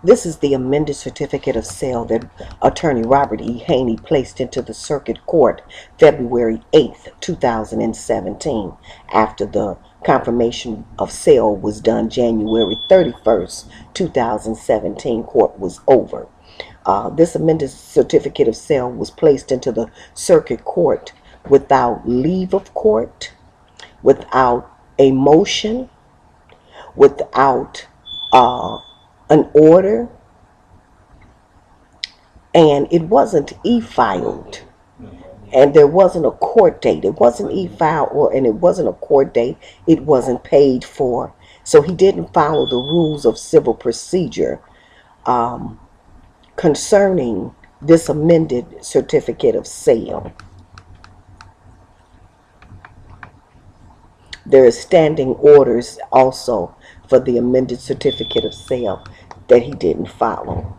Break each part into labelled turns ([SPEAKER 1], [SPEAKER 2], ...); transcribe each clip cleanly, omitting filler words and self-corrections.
[SPEAKER 1] This is the amended certificate of sale that Attorney Robert E. Haney placed into the Circuit Court February 8th, 2017, after the confirmation of sale was done January 31st, 2017. Court was over. This amended certificate of sale was placed into the Circuit Court without leave of court, without a motion, without an order, and it wasn't e-filed, and there wasn't a court date. It wasn't e-filed, and it wasn't a court date. It wasn't paid for, so he didn't follow the rules of civil procedure concerning this amended certificate of sale. There is standing orders also for the amended certificate of sale that he didn't follow.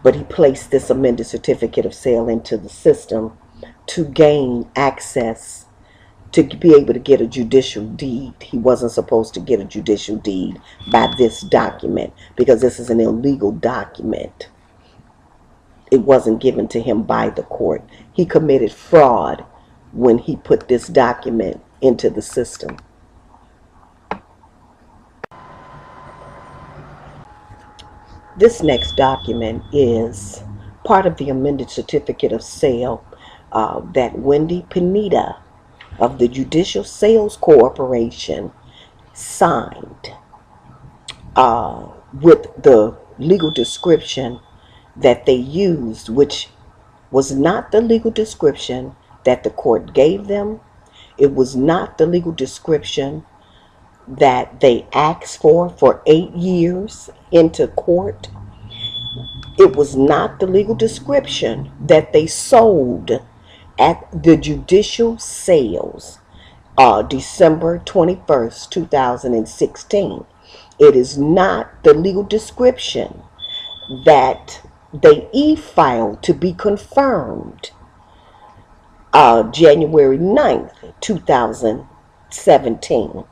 [SPEAKER 1] But he placed this amended certificate of sale into the system to gain access to be able to get a judicial deed. He wasn't supposed to get a judicial deed by this document because this is an illegal document. It wasn't given to him by the court. He committed fraud when he put this document into the system. This next document is part of the amended certificate of sale that Wendy Pineda of the Judicial Sales Corporation signed with the legal description that they used, which was not the legal description that the court gave them. It was not the legal description that they asked for 8 years into court. It was not the legal description that they sold at the judicial sales December 21st, 2016. It is not the legal description that they e-filed to be confirmed January 9th, 2017.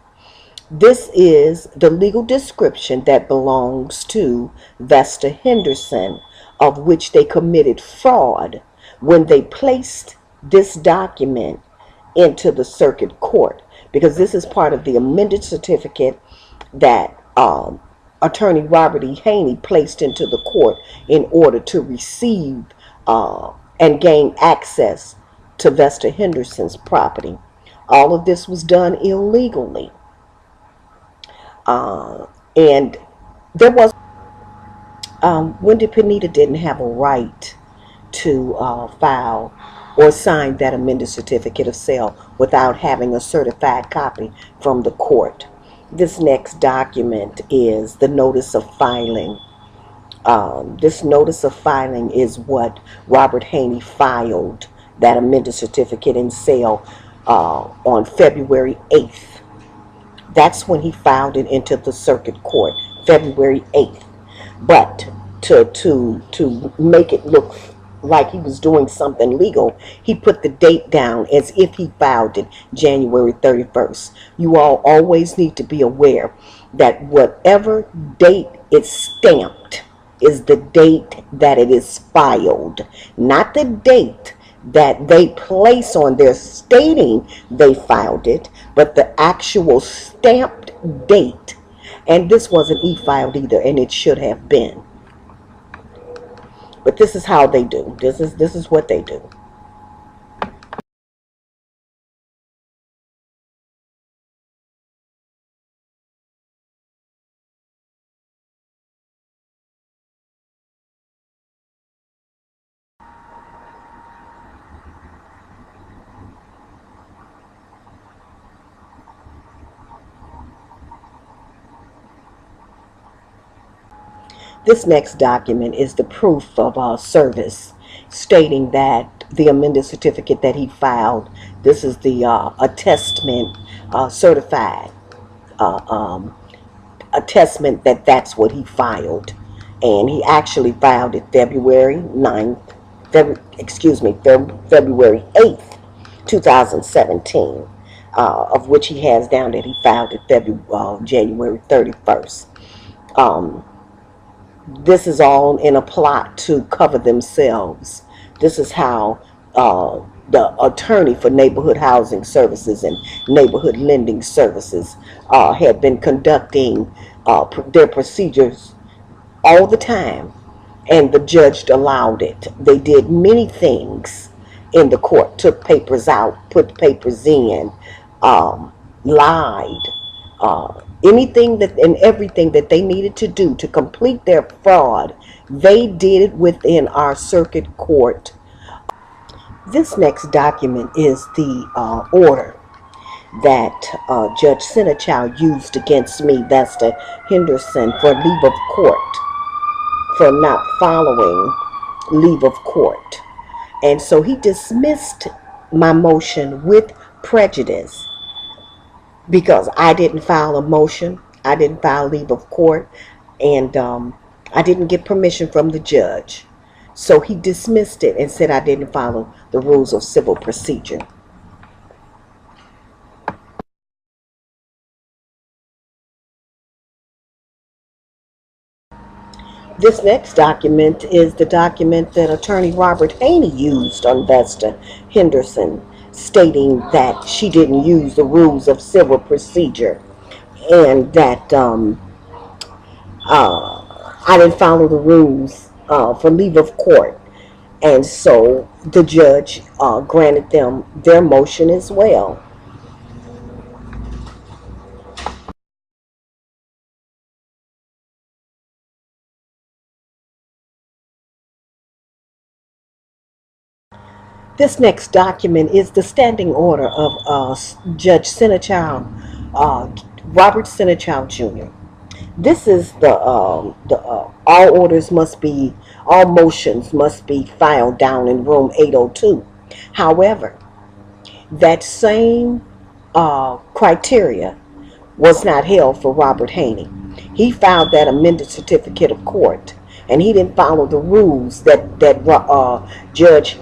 [SPEAKER 1] This is the legal description that belongs to Vesta Henderson, of which they committed fraud when they placed this document into the circuit court, because this is part of the amended certificate that Attorney Robert E. Haney placed into the court in order to receive and gain access to Vesta Henderson's property. All of this was done illegally. And there was Wendy Pineda didn't have a right to file or sign that amended certificate of sale without having a certified copy from the court. This next document is the notice of filing. This notice of filing is what Robert Haney filed, that amended certificate in sale, on February 8th. That's when he filed it into the circuit court, February 8th. But to make it look like he was doing something legal, he put the date down as if he filed it January 31st. You all always need to be aware that whatever date it's stamped is the date that it is filed, not the date that they place on there stating they filed it, but the actual stamped date. And this wasn't e-filed either, and it should have been. But this is how they do. This is what they do. This next document is the proof of service, stating that the amended certificate that he filed, this is the attestment, certified attestment that that's what he filed. And he actually filed it February 9th, February 8th, 2017, of which he has down that he filed it January 31st. This is all in a plot to cover themselves. This is how the attorney for neighborhood housing services and neighborhood lending services had been conducting their procedures all the time, and the judge allowed it. They did many things in the court, took papers out, put papers in, lied, anything that and everything that they needed to do to complete their fraud. They did it within our circuit court. This next document is the order that Judge Sinichow used against me, that's the Henderson, for leave of court, for not following leave of court. And so he dismissed my motion with prejudice because I didn't file a motion, I didn't file leave of court, and I didn't get permission from the judge. So he dismissed it and said I didn't follow the rules of civil procedure. This next document is the document that Attorney Robert Haney used on Vesta Henderson, stating that she didn't use the rules of civil procedure and that I didn't follow the rules for leave of court. And so the judge granted them their motion as well. This next document is the standing order of Judge Sinichow, Robert Sinichow Jr. This is all motions must be filed down in room 802. However, that same criteria was not held for Robert Haney. He filed that amended certificate of court, and he didn't follow the rules that Judge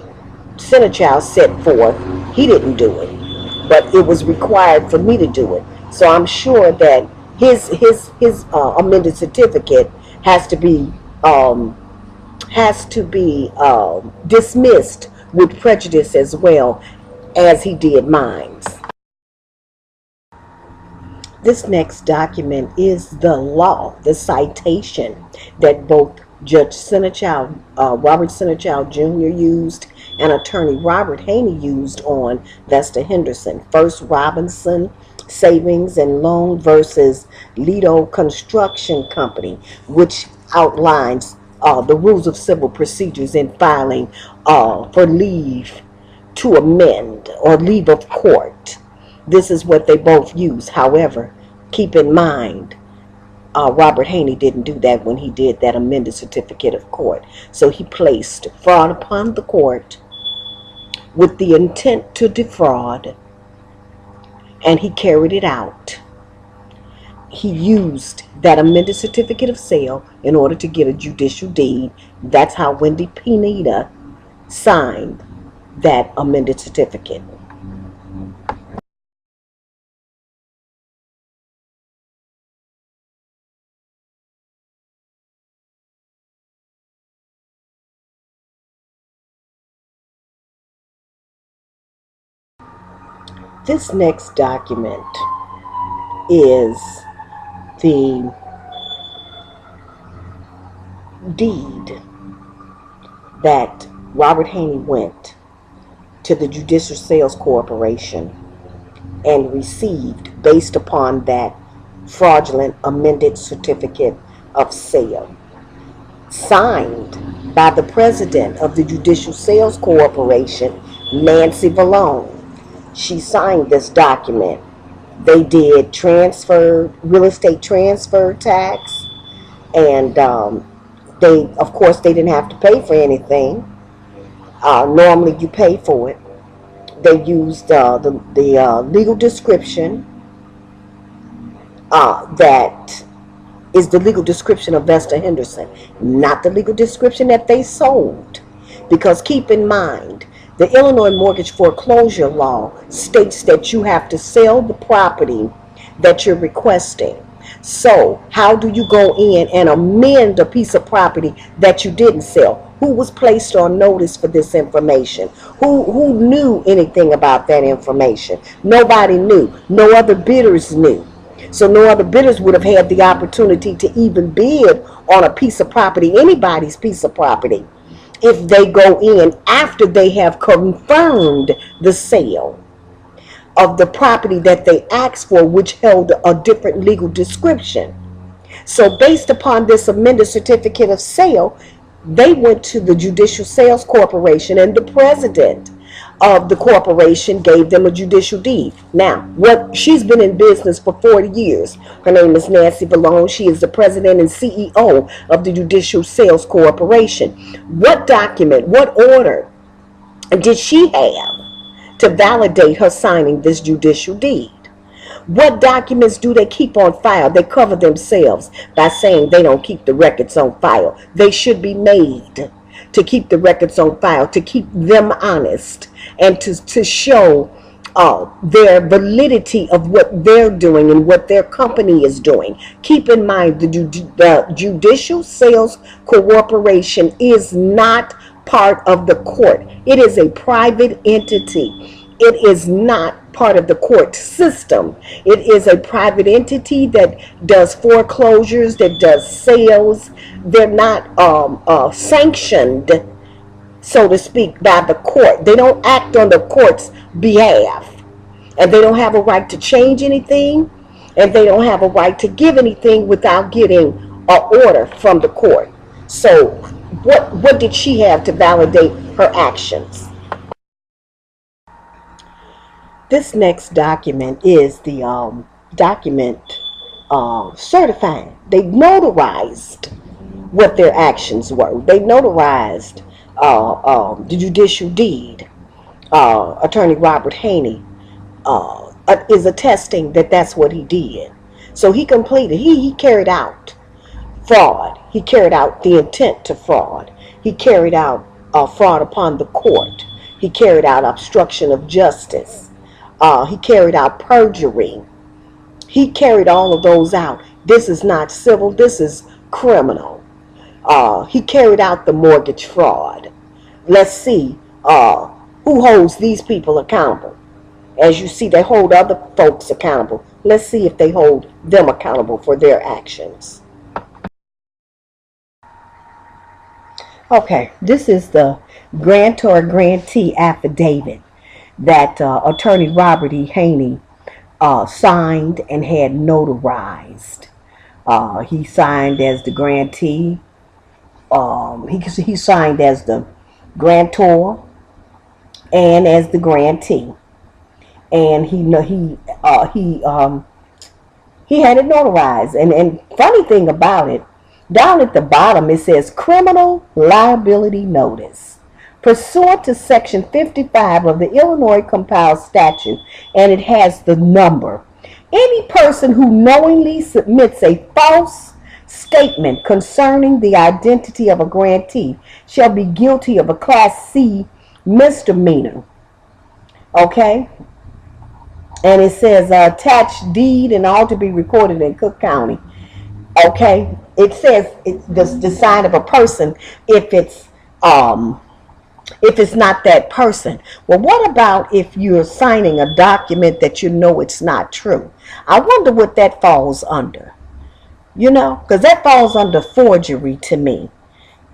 [SPEAKER 1] Sinichow set forth. He didn't do it, but it was required for me to do it. So I'm sure that his amended certificate has to be dismissed with prejudice as well as he did mine. This next document is the law, the citation that both Judge Sinichow, Robert Sinichow Jr. used and Attorney Robert Haney used on Vesta Henderson. First Robinson Savings and Loan versus Lido Construction Company, which outlines the rules of civil procedures in filing for leave to amend or leave of court. This is what they both use. However, keep in mind, Robert Haney didn't do that when he did that amended certificate of court. So he placed fraud upon the court with the intent to defraud, and he carried it out. He used that amended certificate of sale in order to get a judicial deed. That's how Wendy Pineda signed that amended certificate. This next document is the deed that Robert Haney went to the Judicial Sales Corporation and received based upon that fraudulent amended certificate of sale, signed by the president of the Judicial Sales Corporation, Nancy Vallone. She signed this document. They did real estate transfer tax, and of course they didn't have to pay for anything. Normally you pay for it. They used the legal description that is the legal description of Vesta Henderson, not the legal description that they sold. Because keep in mind, the Illinois mortgage foreclosure law states that you have to sell the property that you're requesting. So how do you go in and amend a piece of property that you didn't sell? Who was placed on notice for this information? Who knew anything about that information? Nobody knew. No other bidders knew. So no other bidders would have had the opportunity to even bid on a piece of property, anybody's piece of property, if they go in after they have confirmed the sale of the property that they asked for, which held a different legal description. So based upon this amended certificate of sale, they went to the Judicial Sales Corporation, and the president of the corporation gave them a judicial deed. Now, she's been in business for 40 years. Her name is Nancy Valone. She is the president and CEO of the Judicial Sales Corporation. What document, what order did she have to validate her signing this judicial deed? What documents do they keep on file? They cover themselves by saying they don't keep the records on file. They should be made to keep the records on file, to keep them honest, and to show their validity of what they're doing and what their company is doing. Keep in mind, the Judicial Sales Corporation is not part of the court. It is a private entity. It is not part of the court system. It is a private entity that does foreclosures, that does sales. They're not sanctioned, so to speak, by the court. They don't act on the court's behalf. And they don't have a right to change anything. And they don't have a right to give anything without getting an order from the court. So what did she have to validate her actions? This next document is the document certifying. They notarized what their actions were. They notarized the judicial deed. Attorney Robert Haney is attesting that that's what he did. So he completed, he carried out fraud. He carried out the intent to fraud. He carried out fraud upon the court. He carried out obstruction of justice. He carried out perjury. He carried all of those out. This is not civil. This is criminal. He carried out the mortgage fraud. Let's see who holds these people accountable. As you see, they hold other folks accountable. Let's see if they hold them accountable for their actions. Okay, this is the grantor-grantee affidavit that Attorney Robert E. Haney signed and had notarized. He signed as the grantee. He signed as the grantor and as the grantee, and he had it notarized. And funny thing about it, down at the bottom it says criminal liability notice. Pursuant to Section 55 of the Illinois Compiled Statute, and it has the number. Any person who knowingly submits a false statement concerning the identity of a grantee shall be guilty of a Class C misdemeanor. Okay? And it says attached deed and all to be recorded in Cook County. Okay? It says the sign of a person if it's not that person. Well, what about if you're signing a document that you know it's not true? I wonder what that falls under. You know, because that falls under forgery to me.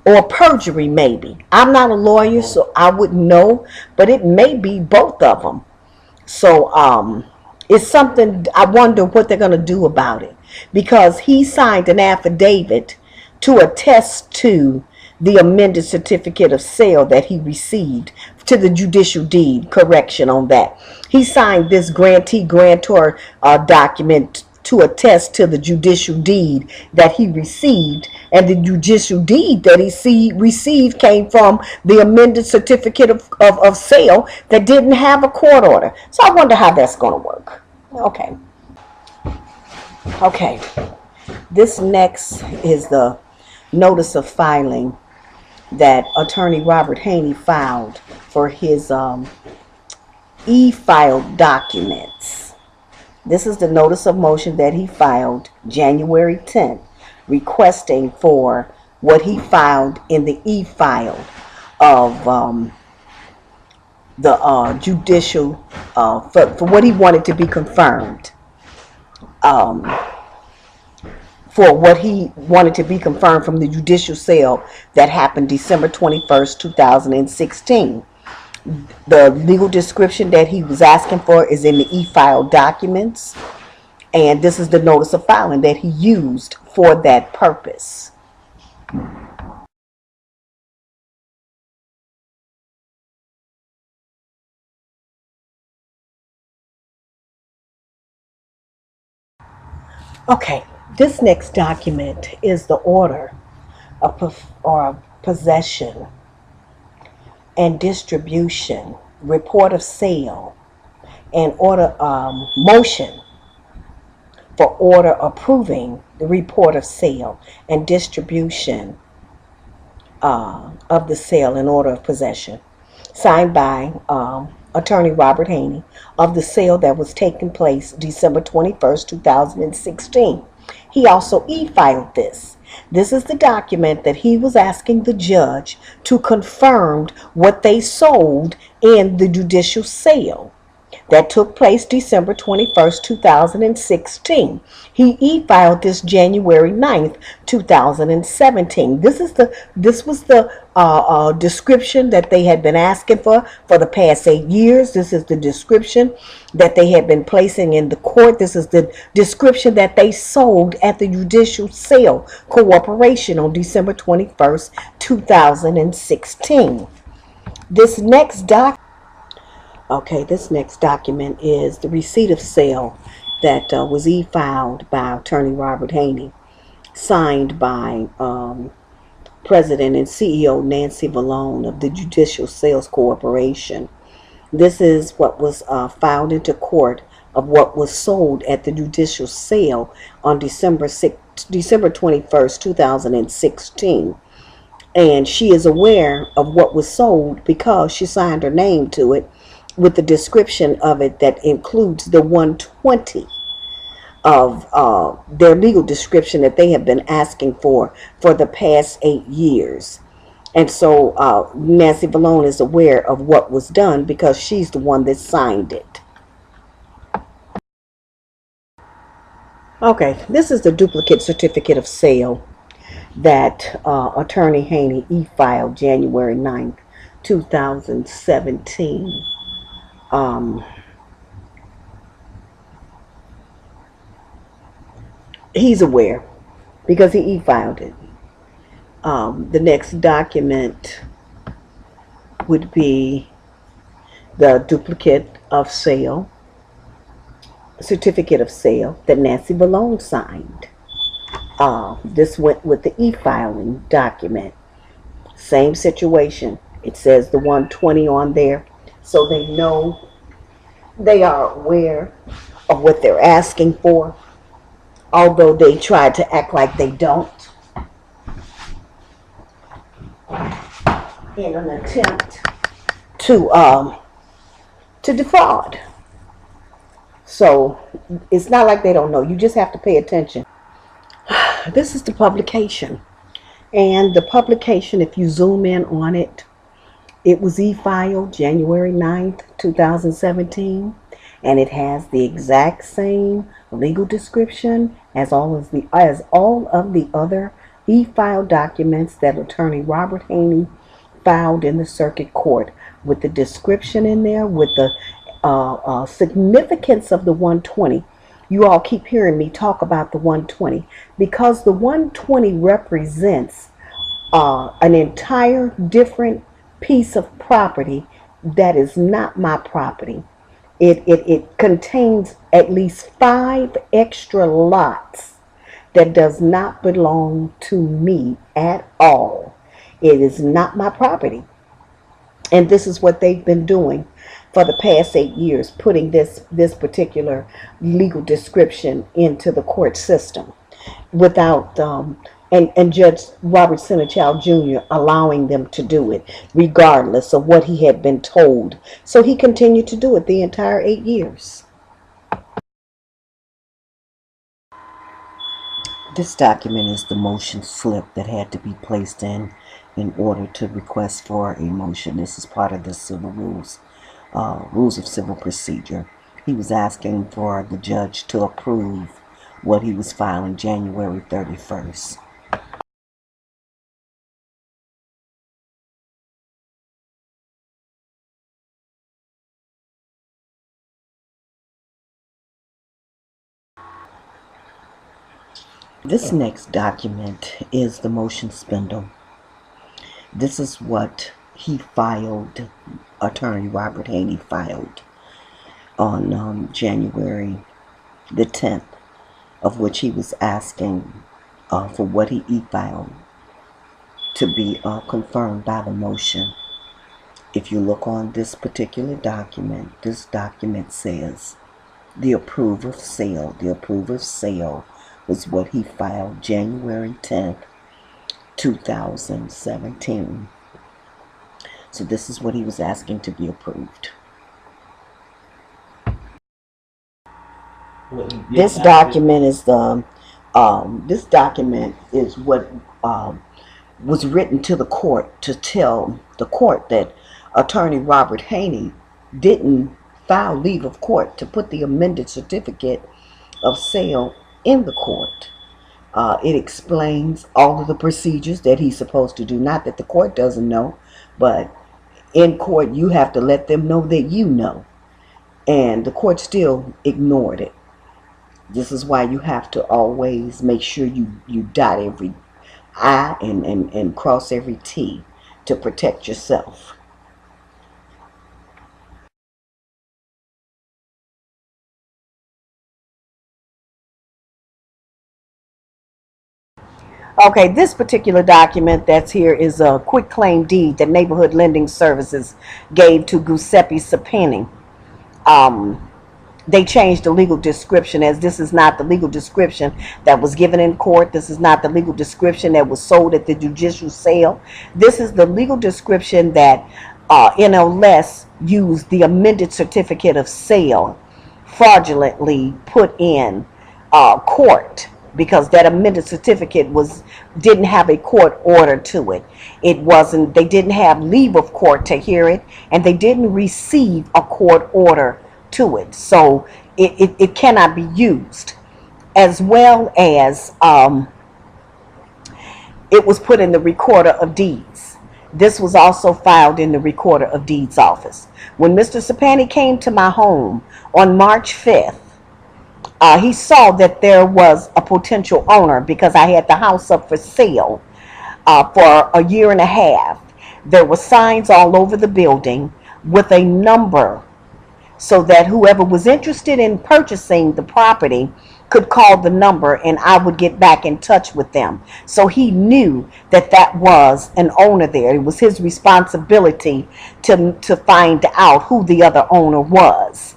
[SPEAKER 1] Or perjury, maybe. I'm not a lawyer, so I wouldn't know. But it may be both of them. So it's something, I wonder what they're going to do about it. Because he signed an affidavit to attest to the amended certificate of sale that he received, to the judicial deed, correction on that. He signed this grantee-grantor document to attest to the judicial deed that he received, and the judicial deed that he received came from the amended certificate of sale that didn't have a court order. So I wonder how that's going to work. Okay. This next is the notice of filing that Attorney Robert Haney filed for his e-filed documents. This is the notice of motion that he filed January 10th, requesting for what he filed in the e-file of the judicial, for what he wanted to be confirmed. For what he wanted to be confirmed from the judicial sale that happened December 21st, 2016. The legal description that he was asking for is in the e-file documents, and this is the notice of filing that he used for that purpose. Okay, this next document is the order of possession and distribution, report of sale, and order motion for order approving the report of sale and distribution of the sale and order of possession, signed by Attorney Robert Haney, of the sale that was taking place December 21st, 2016. He also e-filed this. This is the document that he was asking the judge to confirm what they sold in the judicial sale that took place December 21st, 2016. He e-filed this January 9th, 2017. This was the description that they had been asking for the past 8 years. This is the description that they had been placing in the court. This is the description that they sold at the judicial sale corporation on December 21st, 2016. This next document is the receipt of sale that was e-filed by Attorney Robert Haney, signed by President and CEO Nancy Vallone of the Judicial Sales Corporation. This is what was filed into court of what was sold at the judicial sale on December 21st, 2016. And she is aware of what was sold because she signed her name to it, with the description of it that includes the 120 of their legal description that they have been asking for the past 8 years. And so Nancy Vallone is aware of what was done because she's the one that signed it. Okay, this is the duplicate certificate of sale that Attorney Haney e-filed January 9th, 2017. He's aware because he e-filed it. The next document would be the duplicate of sale, certificate of sale that Nancy Vallone signed. This went with the e-filing document. Same situation. It says the 120 on there, so they know, they are aware of what they're asking for, although they try to act like they don't in an attempt to defraud. So it's not like they don't know. You just have to pay attention. This is the publication. And the publication, if you zoom in on it, it was e-filed January 9th, 2017. And it has the exact same legal description as all of the other e-filed documents that Attorney Robert Haney filed in the circuit court, with the description in there, with the significance of the 120. You all keep hearing me talk about the 120 because the 120 represents an entire different piece of property that is not my property. It contains at least 5 extra lots that does not belong to me at all. It is not my property. And this is what they've been doing for the past 8 years, putting this particular legal description into the court system without and Judge Robert Senechild Jr. allowing them to do it regardless of what he had been told. So he continued to do it the entire 8 years. This document is the motion slip that had to be placed in order to request for a motion. This is part of the civil rules of civil procedure. He was asking for the judge to approve what he was filing January 31st. This next document is the motion spindle. This is what he filed, Attorney Robert Haney filed on January the 10th, of which he was asking for what he e-filed to be confirmed by the motion. If you look on this particular document, this document says the approve of sale. The approve of sale was what he filed January 10th, 2017. So this is what he was asking to be approved. This document is the this document is what was written to the court to tell the court that Attorney Robert Haney didn't file leave of court to put the amended certificate of sale in the court. It explains all of the procedures that he's supposed to do. Not that the court doesn't know, but in court you have to let them know that you know. And the court still ignored it. This is why you have to always make sure you dot every I and cross every T to protect yourself. Okay, this particular document that's here is a quitclaim deed that Neighborhood Lending Services gave to Guiseppi Zappani. They changed the legal description, as this is not the legal description that was given in court. This is not the legal description that was sold at the judicial sale. This is the legal description that NLS used the amended certificate of sale fraudulently put in court, because that amended certificate didn't have a court order to it. They didn't have leave of court to hear it, and they didn't receive a court order to it. So it cannot be used. As well as it was put in the recorder of deeds. This was also filed in the recorder of deeds office. When Mr. Zappani came to my home on March 5th, he saw that there was a potential owner, because I had the house up for sale for a year and a half. There were signs all over the building with a number, so that whoever was interested in purchasing the property could call the number and I would get back in touch with them. So he knew that that was an owner there. It was his responsibility to find out who the other owner was.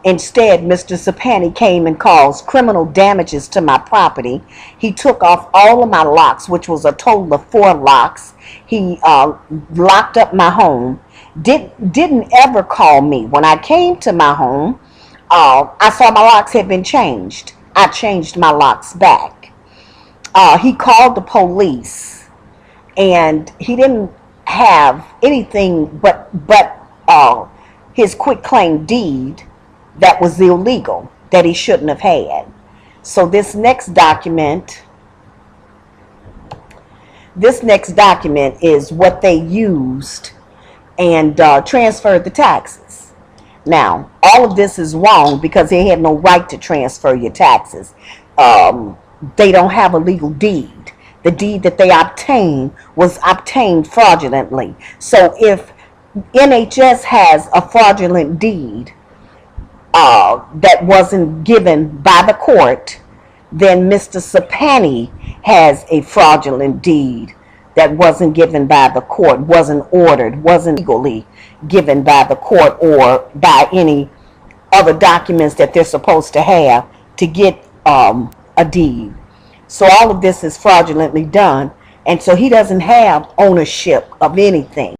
[SPEAKER 1] Instead, Mr. Zappani came and caused criminal damages to my property. He took off all of my locks, which was a total of 4 locks. He locked up my home. Didn't ever call me. When I came to my home, I saw my locks had been changed. I changed my locks back. He called the police, and he didn't have anything but his quitclaim deed that was illegal, that he shouldn't have had. So this next document is what they used and transferred the taxes. Now, all of this is wrong because they had no right to transfer your taxes. They don't have a legal deed. The deed that they obtained was obtained fraudulently. So if NHS has a fraudulent deed that wasn't given by the court, then Mr. Zappani has a fraudulent deed that wasn't given by the court, wasn't ordered, wasn't legally given by the court or by any other documents that they're supposed to have to get a deed. So all of this is fraudulently done, and so he doesn't have ownership of anything.